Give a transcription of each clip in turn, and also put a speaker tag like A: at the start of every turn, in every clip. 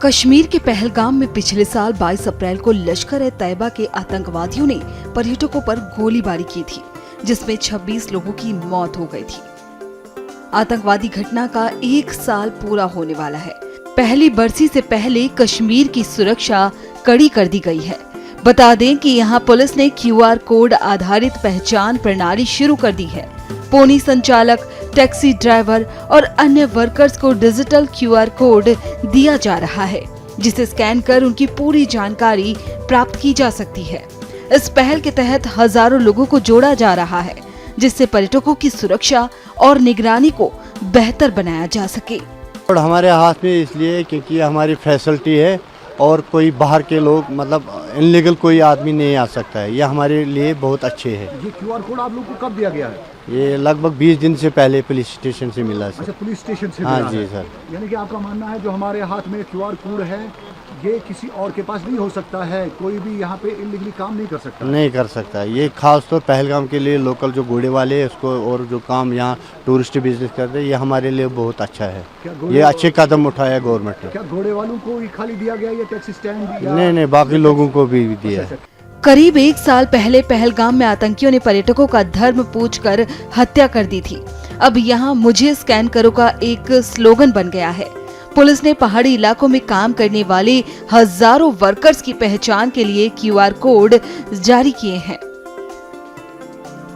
A: कश्मीर के पहलगाम में पिछले साल 22 अप्रैल को लश्कर-ए-तैयबा के आतंकवादियों ने पर्यटकों पर गोलीबारी की थी, जिसमें 26 लोगों की मौत हो गई थी। आतंकवादी घटना का 1 साल पूरा होने वाला है। पहली बरसी से पहले कश्मीर की सुरक्षा कड़ी कर दी गई है। बता दें कि यहाँ पुलिस ने QR कोड आधारित पहचान प्रणाली शुरू कर दी है। पोनी संचालक, टैक्सी ड्राइवर और अन्य वर्कर्स को डिजिटल QR कोड दिया जा रहा है, जिसे स्कैन कर उनकी पूरी जानकारी प्राप्त की जा सकती है। इस पहल के तहत हजारों लोगों को जोड़ा जा रहा है, जिससे पर्यटकों की सुरक्षा और निगरानी को बेहतर बनाया जा सके।
B: और हमारे हाथ में इसलिए क्योंकि हमारी फैसिलिटी है और कोई बाहर के लोग मतलब इनलीगल कोई आदमी नहीं आ सकता है। ये हमारे लिए बहुत अच्छे है।
C: ये QR कोड आप लोग को कब दिया गया है?
B: ये लगभग 20 दिन से पहले पुलिस स्टेशन से मिला सर।
C: अच्छा, पुलिस स्टेशन से
B: हाँ
C: मिला
B: जी
C: है।
B: सर।
C: यानी कि आपका मानना है जो हमारे हाथ में QR कोड है ये किसी और के पास नहीं हो सकता है, कोई भी यहाँ पे इलीगली काम नहीं कर सकता?
B: नहीं कर सकता। ये खास तौर पहलगाम के लिए लोकल जो घोड़े वाले हैं उसको और जो काम यहाँ टूरिस्ट बिजनेस करते हैं, ये हमारे लिए बहुत अच्छा है। ये अच्छे कदम उठाया गवर्नमेंट ने।
C: क्या घोड़े वालों को ही खाली दिया गया या टैक्सी स्टैंड?
B: नहीं, बाकी लोगों को भी दिया है।
A: करीब 1 साल पहले पहलगाम में आतंकियों ने पर्यटकों का धर्म पूछकर हत्या कर दी थी। अब यहाँ मुझे स्कैन करो का एक स्लोगन बन गया है। पुलिस ने पहाड़ी इलाकों में काम करने वाले हजारों वर्कर्स की पहचान के लिए QR कोड जारी किए हैं।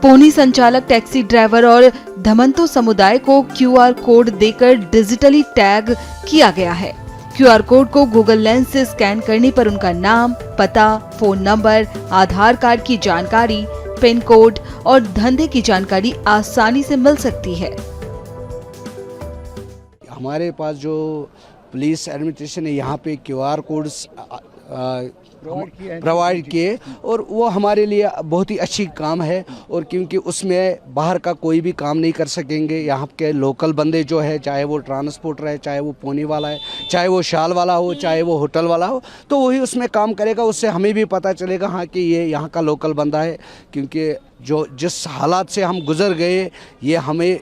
A: पोनी संचालक, टैक्सी ड्राइवर और धमंतो समुदाय को QR कोड देकर डिजिटली टैग किया गया है। QR कोड को गूगल लेंस से स्कैन करने पर उनका नाम, पता, फोन नंबर, आधार कार्ड की जानकारी, पिन कोड और धंधे की जानकारी आसानी से मिल सकती है।
D: हमारे पास जो पुलिस एडमिनिस्ट्रेशन है यहाँ पे QR कोड्स प्रोवाइड किए और वो हमारे लिए बहुत ही अच्छी काम है। और क्योंकि उसमें बाहर का कोई भी काम नहीं कर सकेंगे, यहाँ के लोकल बंदे जो है, चाहे वो ट्रांसपोर्टर है, चाहे वो पोनी वाला है, चाहे वो शाल वाला हो, चाहे वो होटल वाला हो, तो वही उसमें काम करेगा। उससे हमें भी पता चलेगा हाँ कि ये यहाँ का लोकल बंदा है। क्योंकि जो जिस हालात से हम गुजर गए ये हमें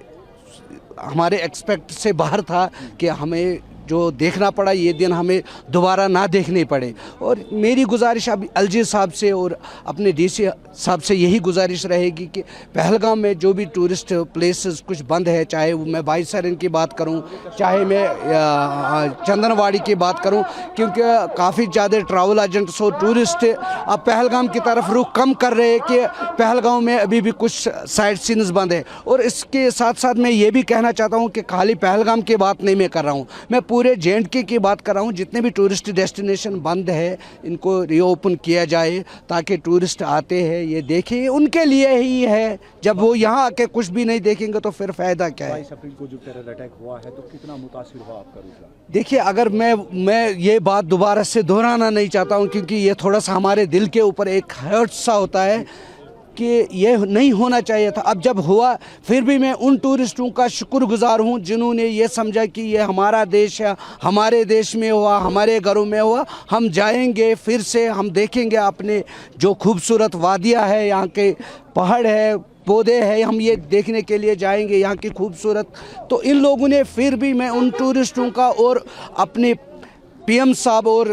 D: हमारे एक्सपेक्ट से बाहर था कि हमें जो देखना पड़ा ये दिन हमें दोबारा ना देखने पड़े। और मेरी गुजारिश अब LG साहब से और अपने DC साहब से यही गुजारिश रहेगी कि पहलगाम में जो भी टूरिस्ट प्लेसेस कुछ बंद है, चाहे मैं बाईसरन की बात करूं, चाहे मैं चंदनवाड़ी की बात करूं, क्योंकि काफ़ी ज़्यादा ट्रैवल एजेंट्स और टूरिस्ट अब पहलगाम की तरफ रुख कम कर रहे हैं कि पहलगाम में अभी भी कुछ साइट सीन्स बंद है। और इसके साथ साथ मैं ये भी कहना चाहता हूँ कि खाली पहलगाम की बात नहीं मैं कर रहा हूँ, मैं पूरे J&K की बात कर रहा हूँ। जितने भी टूरिस्ट डेस्टिनेशन बंद है इनको रीओपन किया जाए ताकि टूरिस्ट आते हैं ये देखें, उनके लिए ही है। जब वो यहाँ आके कुछ भी नहीं देखेंगे तो फिर फ़ायदा क्या है?
C: 22 अप्रैल को जो टेरर अटैक हुआ है तो कितना मुतासिर हुआ आपका रुझान?
D: देखिए, अगर मैं ये बात दोबारा से दोहराना नहीं चाहता हूँ, क्योंकि ये थोड़ा सा हमारे दिल के ऊपर एक हर्ट सा होता है कि ये नहीं होना चाहिए था। अब जब हुआ फिर भी मैं उन टूरिस्टों का शुक्रगुजार हूँ जिन्होंने ये समझा कि ये हमारा देश है, हमारे देश में हुआ, हमारे घरों में हुआ, हम जाएंगे, फिर से हम देखेंगे अपने जो खूबसूरत वादियाँ है, यहाँ के पहाड़ है, पौधे हैं, हम ये देखने के लिए जाएंगे यहाँ की खूबसूरत। तो इन लोगों ने फिर भी मैं उन टूरिस्टों का और अपने PM साहब और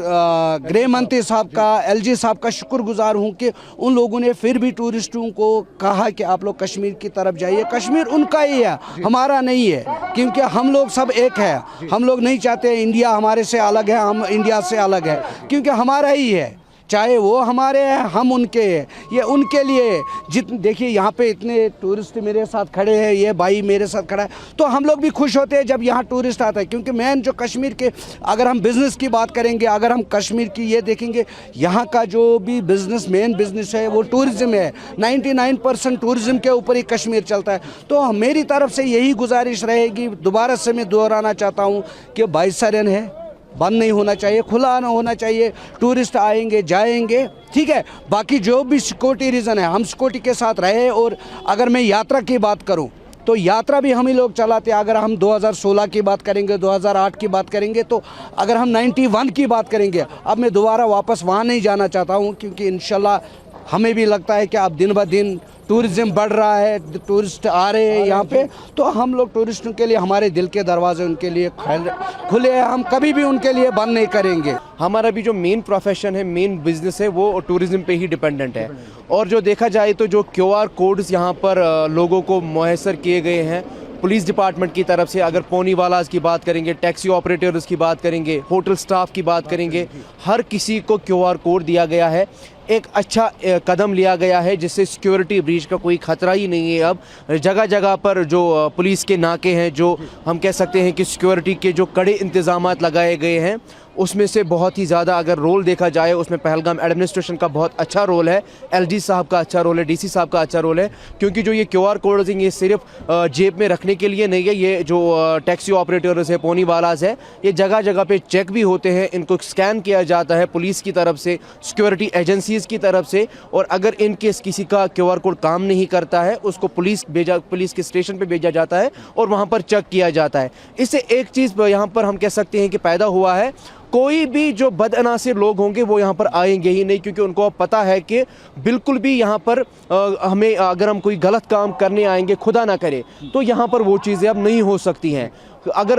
D: गृह मंत्री साहब का, LG साहब का शुक्रगुजार हूँ कि उन लोगों ने फिर भी टूरिस्टों को कहा कि आप लोग कश्मीर की तरफ जाइए। कश्मीर उनका ही है, हमारा नहीं है, क्योंकि हम लोग सब एक है। हम लोग नहीं चाहते इंडिया हमारे से अलग है, हम इंडिया से अलग है, क्योंकि हमारा ही है। चाहे वो हमारे हैं, हम उनके हैं, ये उनके लिए। देखिए यहाँ पे इतने टूरिस्ट मेरे साथ खड़े हैं, ये भाई मेरे साथ खड़ा है, तो हम लोग भी खुश होते हैं जब यहाँ टूरिस्ट आता है। क्योंकि मेन जो कश्मीर के, अगर हम बिज़नेस की बात करेंगे, अगर हम कश्मीर की ये देखेंगे, यहाँ का जो भी बिज़नेस, मेन बिज़नेस है वो टूरिज़्म है। 99% टूरिज़्म के ऊपर ही कश्मीर चलता है। तो मेरी तरफ से यही गुजारिश रहेगी, दोबारा से मैं दोहराना चाहता हूँ कि बाईसरन है, बंद नहीं होना चाहिए, खुला ना होना चाहिए। टूरिस्ट आएंगे, जाएंगे, ठीक है। बाकी जो भी सिक्योरिटी रीज़न है, हम सिक्योरिटी के साथ रहे। और अगर मैं यात्रा की बात करूं तो यात्रा भी हम ही लोग चलाते हैं। अगर हम 2016 की बात करेंगे, 2008 की बात करेंगे, तो अगर हम 91 की बात करेंगे, अब मैं दोबारा वापस वहाँ नहीं जाना चाहता हूँ, क्योंकि इंशाल्लाह हमें भी लगता है कि अब दिन ब दिन टूरिज़्म बढ़ रहा है, टूरिस्ट आ रहे हैं यहाँ पे, तो हम लोग टूरिस्टों के लिए, हमारे दिल के दरवाजे उनके लिए खुले हैं, हम कभी भी उनके लिए बंद नहीं करेंगे।
E: हमारा भी जो मेन प्रोफेशन है, मेन बिजनेस है, वो टूरिज्म पे ही डिपेंडेंट है। और जो देखा जाए तो जो QR कोड्स यहाँ पर लोगों को मुयस्सर किए गए हैं पुलिस डिपार्टमेंट की तरफ से, अगर पोनी वालाज की बात करेंगे, टैक्सी ऑपरेटर्स की बात करेंगे, होटल स्टाफ की बात करेंगे, हर किसी को QR कोड दिया गया है। एक अच्छा कदम लिया गया है जिससे सिक्योरिटी ब्रीच का कोई खतरा ही नहीं है। अब जगह जगह पर जो पुलिस के नाके हैं, जो हम कह सकते हैं कि सिक्योरिटी के जो कड़े इंतजामात लगाए गए हैं, उसमें से बहुत ही ज़्यादा अगर रोल देखा जाए, उसमें पहलगाम एडमिनिस्ट्रेशन का बहुत अच्छा रोल है, LG साहब का अच्छा रोल है, DC साहब का अच्छा रोल है। क्योंकि जो ये QR कोड्स हैं, ये सिर्फ जेब में रखने के लिए नहीं है। ये जो टैक्सी ऑपरेटर्स है, पोनी वालाज है, ये जगह जगह पे चेक भी होते हैं, इनको स्कैन किया जाता है पुलिस की तरफ से, सिक्योरिटी एजेंसीज़ की तरफ से। और अगर इन केस किसी का QR कोड काम नहीं करता है, उसको पुलिस के स्टेशन पर भेजा जाता है और वहाँ पर चेक किया जाता है। इससे एक चीज़ यहाँ पर हम कह सकते हैं कि पैदा हुआ है, कोई भी जो बदअनासिर लोग होंगे वो यहाँ पर आएंगे ही नहीं, क्योंकि उनको अब पता है कि बिल्कुल भी यहाँ पर हमें अगर हम कोई गलत काम करने आएंगे, खुदा ना करे, तो यहाँ पर वो चीज़ें अब नहीं हो सकती हैं। अगर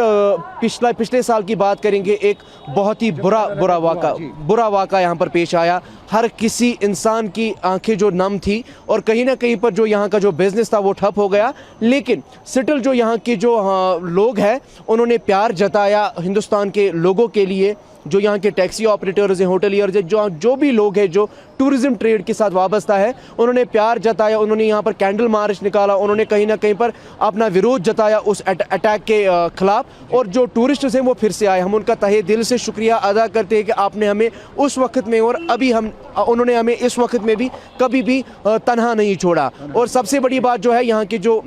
E: पिछले साल की बात करेंगे, एक बहुत ही बुरा वाक़ा यहाँ पर पेश आया। हर किसी इंसान की आंखें जो नम थी और कहीं ना कहीं पर जो यहाँ का जो बिज़नेस था वो ठप हो गया। लेकिन सिटिल जो यहाँ के जो लोग हैं, उन्होंने प्यार जताया हिंदुस्तान के लोगों के लिए, जो यहाँ के टैक्सी ऑपरेटर्स हैं, होटलियर्स हैं, जो भी लोग हैं जो टूरिज़्म ट्रेड के साथ वाबस्ता है, उन्होंने प्यार जताया। उन्होंने यहाँ पर कैंडल मार्च निकाला, उन्होंने कहीं ना कहीं पर अपना विरोध जताया उस अटैक के खिलाफ। और जो टूरिस्ट हैं वो फिर से आए। हम उनका तहे दिल से शुक्रिया अदा करते हैं कि आपने हमें उस वक्त में और अभी उन्होंने हमें इस वक्त में भी कभी भी तन्हा नहीं छोड़ा। और सबसे बड़ी बात जो है, यहाँ के जो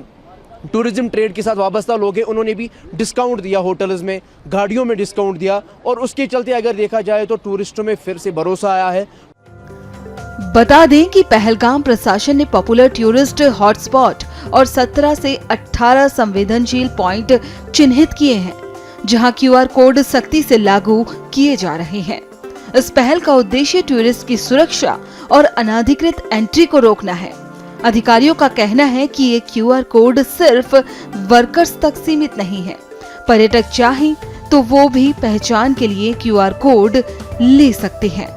E: टूरिज्म ट्रेड के साथ वाबस्ता लोग हैं, उन्होंने भी डिस्काउंट दिया, होटल्स में, गाड़ियों में डिस्काउंट दिया। और उसके चलते अगर देखा जाए तो टूरिस्टों में फिर से भरोसा आया है।
A: बता दें कि पहलगाम प्रशासन ने पॉपुलर टूरिस्ट हॉटस्पॉट और 17 से 18 संवेदनशील पॉइंट चिन्हित किए हैं, जहां QR कोड सख्ती से लागू किए जा रहे हैं। इस पहल का उद्देश्य टूरिस्ट की सुरक्षा और अनाधिकृत एंट्री को रोकना है। अधिकारियों का कहना है कि ये QR कोड सिर्फ वर्कर्स तक सीमित नहीं है। पर्यटक चाहें तो वो भी पहचान के लिए QR कोड ले सकते हैं।